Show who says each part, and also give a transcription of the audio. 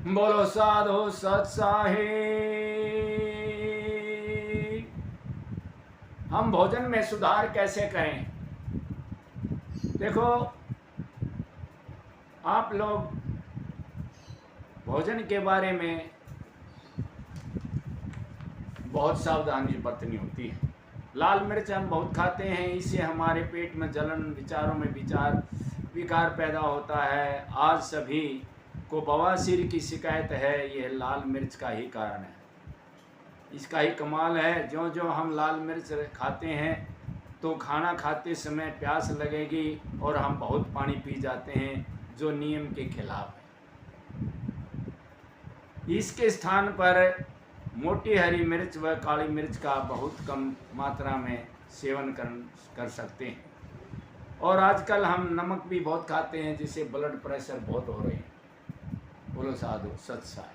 Speaker 1: बोलो साधु सत साहे। हम भोजन में सुधार कैसे करें? देखो, आप लोग भोजन के बारे में बहुत सावधानी बरतनी होती है। लाल मिर्च हम बहुत खाते हैं, इससे हमारे पेट में जलन, विचारों में विकार पैदा होता है। आज सभी को बवासीर की शिकायत है, यह लाल मिर्च का ही कारण है। इसका ही कमाल है, जो जो हम लाल मिर्च खाते हैं तो खाना खाते समय प्यास लगेगी और हम बहुत पानी पी जाते हैं, जो नियम के खिलाफ है। इसके स्थान पर मोटी हरी मिर्च व काली मिर्च का बहुत कम मात्रा में सेवन कर सकते हैं। और आजकल हम नमक भी बहुत खाते हैं, जिससे ब्लड प्रेशर बहुत हो रहे हैं। बोलो साधु सत साई।